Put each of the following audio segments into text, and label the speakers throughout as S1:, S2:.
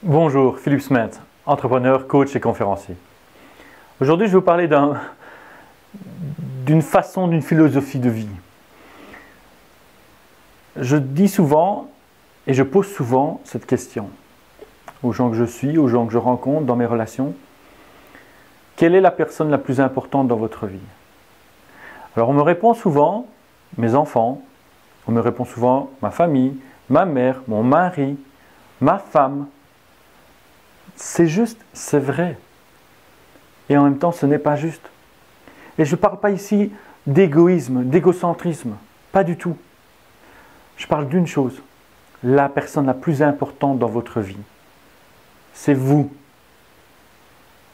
S1: Bonjour, Philippe Smet, entrepreneur, coach et conférencier. Aujourd'hui, je vais vous parler d'une façon, d'une philosophie de vie. Je dis souvent et je pose souvent cette question aux gens que je suis, aux gens que je rencontre dans mes relations. Quelle est la personne la plus importante dans votre vie? Alors on me répond souvent mes enfants, on me répond souvent ma famille, ma mère, mon mari, ma femme. C'est juste, c'est vrai. Et en même temps, ce n'est pas juste. Et je ne parle pas ici d'égoïsme, d'égocentrisme. Pas du tout. Je parle d'une chose. La personne la plus importante dans votre vie, c'est vous.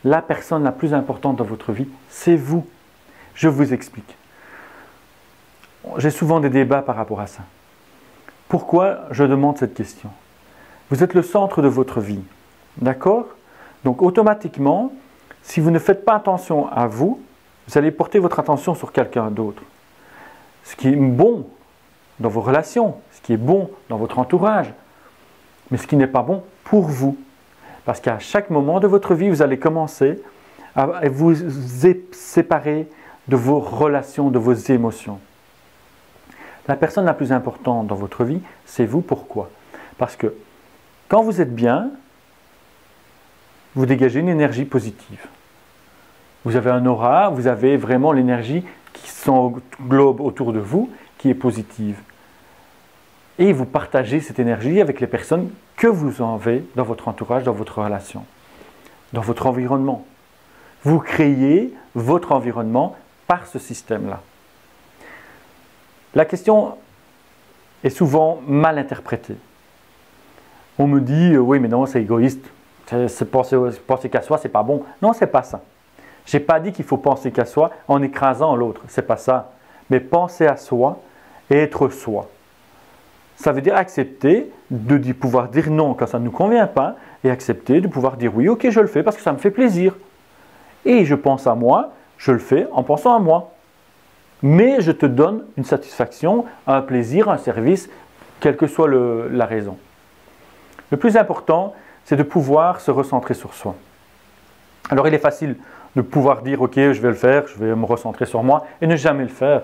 S1: La personne la plus importante dans votre vie, c'est vous. Je vous explique. J'ai souvent des débats par rapport à ça. Pourquoi je demande cette question? Vous êtes le centre de votre vie. D'accord? Donc automatiquement, si vous ne faites pas attention à vous, vous allez porter votre attention sur quelqu'un d'autre. Ce qui est bon dans vos relations, ce qui est bon dans votre entourage, mais ce qui n'est pas bon pour vous. Parce qu'à chaque moment de votre vie, vous allez commencer à vous séparer de vos relations, de vos émotions. La personne la plus importante dans votre vie, c'est vous. Pourquoi? Parce que quand vous êtes bien, vous dégagez une énergie positive. Vous avez un aura, vous avez vraiment l'énergie qui s'englobe autour de vous, qui est positive. Et vous partagez cette énergie avec les personnes que vous avez dans votre entourage, dans votre relation, dans votre environnement. Vous créez votre environnement par ce système-là. La question est souvent mal interprétée. On me dit, oui mais non, c'est égoïste. Penser qu'à soi, c'est pas bon. Non, c'est pas ça. Je n'ai pas dit qu'il faut penser qu'à soi en écrasant l'autre. C'est pas ça. Mais penser à soi et être soi. Ça veut dire accepter de pouvoir dire non quand ça ne nous convient pas et accepter de pouvoir dire oui, ok, je le fais parce que ça me fait plaisir. Et je pense à moi, je le fais en pensant à moi. Mais je te donne une satisfaction, un plaisir, un service, quelle que soit la raison. Le plus important, c'est de pouvoir se recentrer sur soi. Alors il est facile de pouvoir dire ok, je vais le faire, je vais me recentrer sur moi et ne jamais le faire.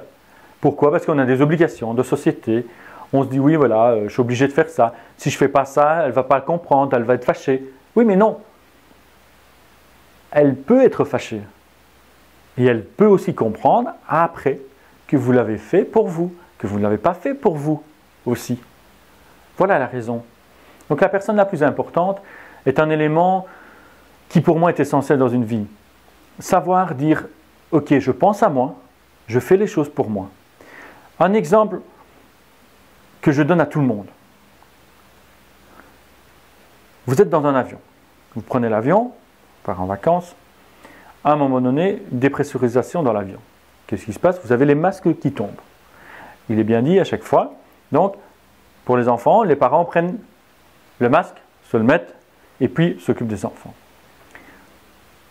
S1: Pourquoi? Parce qu'on a des obligations de société. On se dit oui voilà, je suis obligé de faire ça. Si je ne fais pas ça, elle ne va pas le comprendre, elle va être fâchée. Oui mais non. Elle peut être fâchée. Et elle peut aussi comprendre après que vous l'avez fait pour vous, que vous ne l'avez pas fait pour vous aussi. Voilà la raison. Donc la personne la plus importante est un élément qui pour moi est essentiel dans une vie. Savoir dire, ok, je pense à moi, je fais les choses pour moi. Un exemple que je donne à tout le monde. Vous êtes dans un avion. Vous prenez l'avion, vous partez en vacances. À un moment donné, dépressurisation dans l'avion. Qu'est-ce qui se passe? Vous avez les masques qui tombent. Il est bien dit à chaque fois. Donc, pour les enfants, les parents prennent le masque, se le mettent et puis s'occupent des enfants.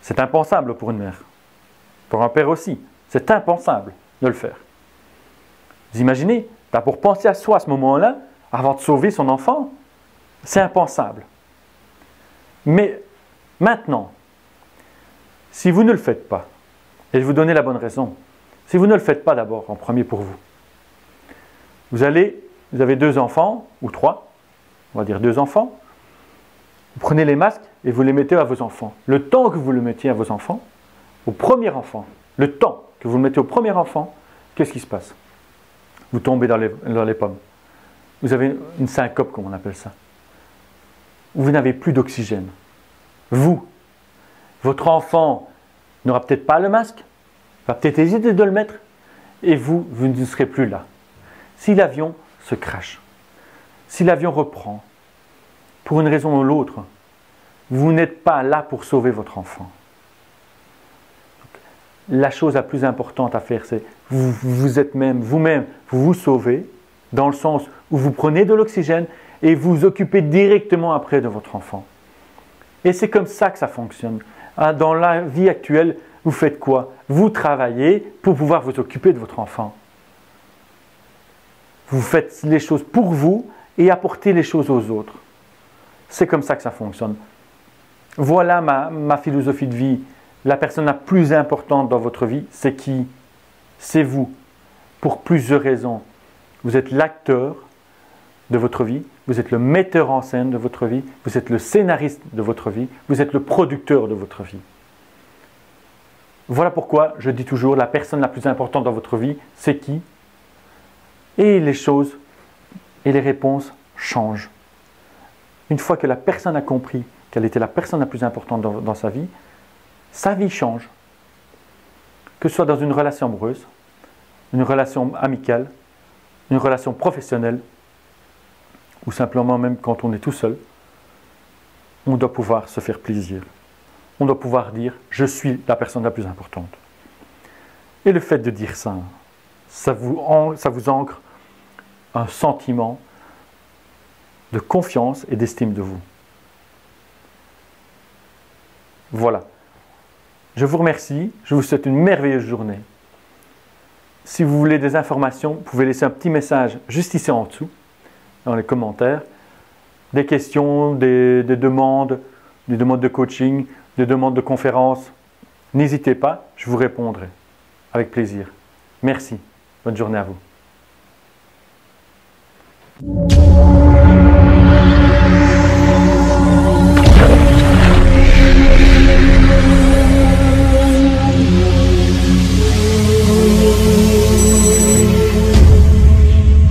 S1: C'est impensable pour une mère. Pour un père aussi. C'est impensable de le faire. Vous imaginez? Pour penser à soi à ce moment-là, avant de sauver son enfant, c'est impensable. Mais maintenant, si vous ne le faites pas, et je vous donner la bonne raison, si vous ne le faites pas d'abord en premier pour vous, vous avez 2 enfants, ou 3, on va dire 2 enfants, vous prenez les masques et vous les mettez à vos enfants. Le temps que vous le mettiez à vos enfants, au premier enfant, le temps que vous le mettez au premier enfant, qu'est-ce qui se passe? Vous tombez dans les pommes. Vous avez une syncope, comme on appelle ça. Vous n'avez plus d'oxygène. Vous, votre enfant n'aura peut-être pas le masque, va peut-être hésiter de le mettre, et vous ne serez plus là. Si l'avion se crache, si l'avion reprend, pour une raison ou l'autre, vous n'êtes pas là pour sauver votre enfant. La chose la plus importante à faire, c'est vous êtes vous-même, vous vous sauvez, dans le sens où vous prenez de l'oxygène et vous vous occupez directement après de votre enfant. Et c'est comme ça que ça fonctionne. Hein, dans la vie actuelle, vous faites quoi? Vous travaillez pour pouvoir vous occuper de votre enfant. Vous faites les choses pour vous et apportez les choses aux autres. C'est comme ça que ça fonctionne. Voilà ma philosophie de vie. La personne la plus importante dans votre vie, c'est qui? C'est vous. Pour plusieurs raisons. Vous êtes l'acteur de votre vie, vous êtes le metteur en scène de votre vie, vous êtes le scénariste de votre vie, vous êtes le producteur de votre vie. Voilà pourquoi je dis toujours, la personne la plus importante dans votre vie, c'est qui? Et les choses et les réponses changent. Une fois que la personne a compris qu'elle était la personne la plus importante dans sa vie change. Que ce soit dans une relation amoureuse, une relation amicale, une relation professionnelle, ou simplement même quand on est tout seul, on doit pouvoir se faire plaisir. On doit pouvoir dire « je suis la personne la plus importante ». Et le fait de dire ça, ça vous ancre un sentiment de confiance et d'estime de vous. Voilà. Je vous remercie, je vous souhaite une merveilleuse journée. Si vous voulez des informations, vous pouvez laisser un petit message juste ici en dessous, dans les commentaires. Des questions, des demandes de coaching, des demandes de conférences. N'hésitez pas, je vous répondrai avec plaisir. Merci. Bonne journée à vous.